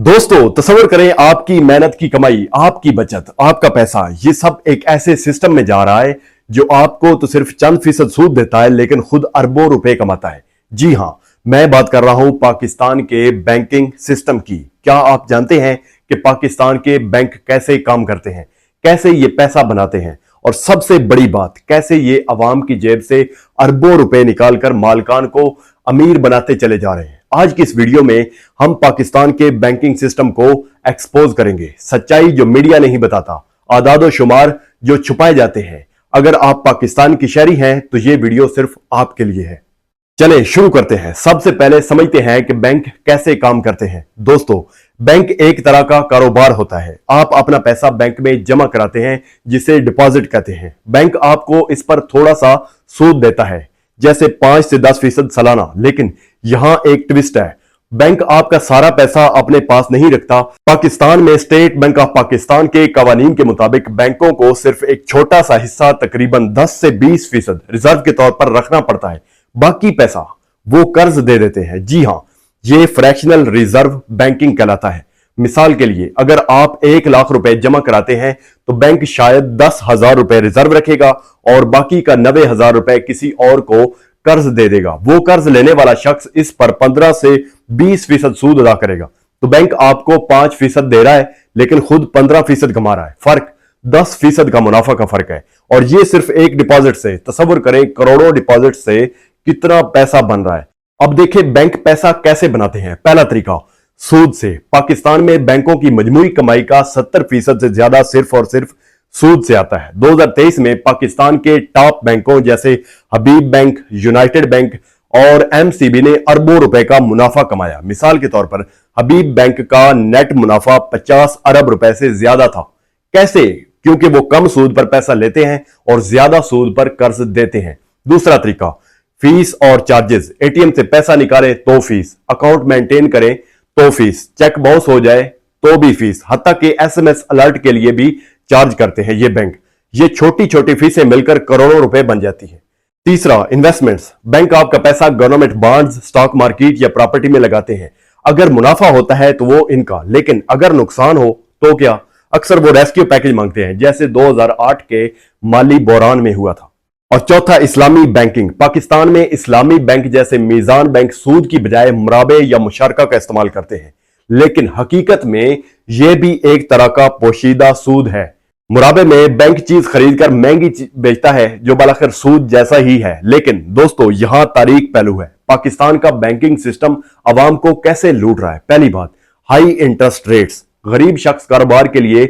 दोस्तों तस्वीर करें, आपकी मेहनत की कमाई, आपकी बचत, आपका पैसा, ये सब एक ऐसे सिस्टम में जा रहा है जो आपको तो सिर्फ चंद फीसद सूद देता है लेकिन खुद अरबों रुपए कमाता है। जी हां, मैं बात कर रहा हूं पाकिस्तान के बैंकिंग सिस्टम की। क्या आप जानते हैं कि पाकिस्तान के बैंक कैसे काम करते हैं, कैसे ये पैसा बनाते हैं, और सबसे बड़ी बात, कैसे ये अवाम की जेब से अरबों रुपए निकालकर मालिकान को अमीर बनाते चले जा रहे हैं। आज की इस वीडियो में हम पाकिस्तान के बैंकिंग सिस्टम को एक्सपोज करेंगे, सच्चाई जो मीडिया नहीं बताता, आदाद शुमार जो छुपाए जाते हैं। अगर आप पाकिस्तान की शहरी हैं तो यह वीडियो सिर्फ आपके लिए है। चलें शुरू करते हैं। सबसे पहले समझते हैं कि बैंक कैसे काम करते हैं। दोस्तों, बैंक एक तरह का कारोबार होता है। आप अपना पैसा बैंक में जमा कराते हैं जिसे डिपॉजिट कहते हैं। बैंक आपको इस पर थोड़ा सा सूद देता है, जैसे 5 से 10% सालाना। लेकिन यहां एक ट्विस्ट है, बैंक आपका सारा पैसा अपने पास नहीं रखता। पाकिस्तान में स्टेट बैंक ऑफ पाकिस्तान के कवानीन के मुताबिक बैंकों को सिर्फ एक छोटा सा हिस्सा, तकरीबन 10 से 20% रिजर्व के तौर पर रखना पड़ता है। बाकी पैसा वो कर्ज दे देते हैं। जी हां, ये फ्रैक्शनल रिजर्व बैंकिंग कहलाता है। मिसाल के लिए, अगर आप 1 लाख रुपए जमा कराते हैं तो बैंक शायद 10,000 रुपए रिजर्व रखेगा और बाकी का 90,000 रुपए किसी और को कर्ज दे देगा। वो कर्ज लेने वाला शख्स इस पर 15 से 20% सूद अदा करेगा। तो बैंक आपको 5% दे रहा है लेकिन खुद 15% कमा रहा है। फर्क 10% का मुनाफा का फर्क है। और ये सिर्फ एक डिपॉजिट से। तसव्वुर करें, करोड़ों डिपॉजिट से कितना पैसा बन रहा है। अब देखें बैंक पैसा कैसे बनाते हैं। पहला तरीका, सूद से। पाकिस्तान में बैंकों की मजमूई कमाई का 70% से ज्यादा सिर्फ और सिर्फ सूद से आता है। 2023 में पाकिस्तान के टॉप बैंकों जैसे हबीब बैंक, यूनाइटेड बैंक और एमसीबी ने अरबों रुपए का मुनाफा कमाया। मिसाल के तौर पर हबीब बैंक का नेट मुनाफा 50 अरब रुपए से ज्यादा था। कैसे? क्योंकि वो कम सूद पर पैसा लेते हैं और ज्यादा सूद पर कर्ज देते हैं। दूसरा तरीका, फीस और चार्जेस। एटीएम से पैसा निकालें तो फीस, अकाउंट मेंटेन करें तो फीस, चेक बाउंस हो जाए तो भी फीस, हत्ता कि एसएमएस अलर्ट के लिए भी चार्ज करते हैं ये बैंक। ये छोटी छोटी फीसें मिलकर करोड़ों रुपए बन जाती है। तीसरा, इन्वेस्टमेंट्स। बैंक आपका पैसा गवर्नमेंट बॉन्ड्स, स्टॉक मार्केट या प्रॉपर्टी में लगाते हैं। अगर मुनाफा होता है तो वो इनका, लेकिन अगर नुकसान हो तो क्या? अक्सर वो रेस्क्यू पैकेज मांगते हैं, जैसे 2008 के माली बहरान में हुआ था। और चौथा, इस्लामी बैंकिंग। पाकिस्तान में इस्लामी बैंक जैसे मीजान बैंक सूद की बजाय मुराबे या मुशारका का इस्तेमाल करते हैं, लेकिन हकीकत में यह भी एक तरह का पोशीदा सूद है। मुराबे में बैंक चीज खरीदकर महंगी बेचता है, जो बालाखिर सूद जैसा ही है। लेकिन दोस्तों, यहां तारीख पहलू है। पाकिस्तान का बैंकिंग सिस्टम अवाम को कैसे लूट रहा है। पहली बात, हाई इंटरेस्ट रेट्स। गरीब शख्स कारोबार के लिए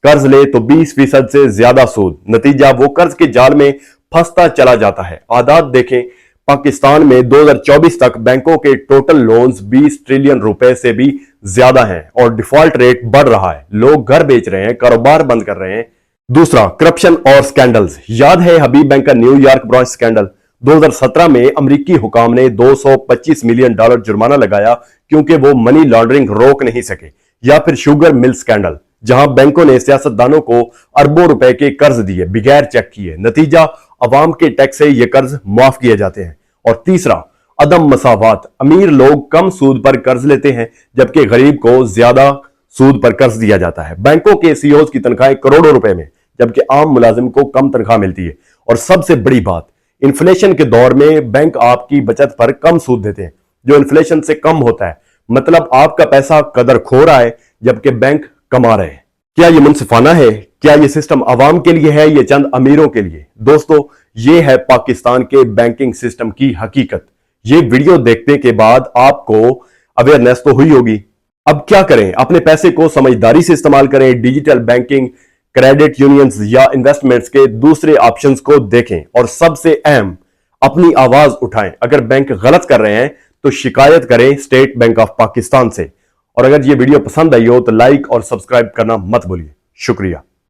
कर्ज ले तो 20% से ज्यादा सूद। नतीजा, वो कर्ज के जाल में फंसता चला जाता है। आदात देखें, पाकिस्तान में 2024 तक बैंकों के टोटल लोन्स 20 ट्रिलियन रुपए से भी ज्यादा हैं और डिफॉल्ट रेट बढ़ रहा है। लोग घर बेच रहे हैं, कारोबार बंद कर रहे हैं। दूसरा, करप्शन और स्कैंडल्स। याद है हबीब बैंक का न्यूयॉर्क ब्रांच स्कैंडल? 2017 में अमेरिकी हुकाम ने $225 मिलियन जुर्माना लगाया क्योंकि वो मनी लॉन्ड्रिंग रोक नहीं सके। या फिर शुगर मिल स्कैंडल, जहां बैंकों ने सियासतदानों को अरबों रुपए के कर्ज दिए बिगैर चेक किए। नतीजा, अवाम के टैक्स से ये कर्ज माफ किए जाते हैं। और तीसरा, अदम मसावात। अमीर लोग कम सूद पर कर्ज लेते हैं जबकि गरीब को ज्यादा सूद पर कर्ज दिया जाता है। बैंकों के सीईओज की तनख्वाहें करोड़ों रुपए में, जबकि आम मुलाजिम को कम तनख्वाह मिलती है। और सबसे बड़ी बात, इन्फ्लेशन के दौर में बैंक आपकी बचत पर कम सूद देते हैं, जो इन्फ्लेशन से कम होता है। मतलब आपका पैसा कदर खो रहा है जबकि बैंक कमा रहे हैं। क्या यह मुनसिफाना है? क्या यह सिस्टम अवाम के लिए है या चंद अमीरों के लिए? दोस्तों, यह है पाकिस्तान के बैंकिंग सिस्टम की हकीकत। ये वीडियो देखने के बाद आपको अवेयरनेस तो हुई होगी। अब क्या करें? अपने पैसे को समझदारी से इस्तेमाल करें। डिजिटल बैंकिंग, क्रेडिट यूनियंस या इन्वेस्टमेंट्स के दूसरे ऑप्शंस को देखें और सबसे अहम, अपनी आवाज उठाएं। अगर बैंक गलत कर रहे हैं तो शिकायत करें स्टेट बैंक ऑफ पाकिस्तान से। और अगर ये वीडियो पसंद आई हो तो लाइक और सब्सक्राइब करना मत भूलिए। शुक्रिया।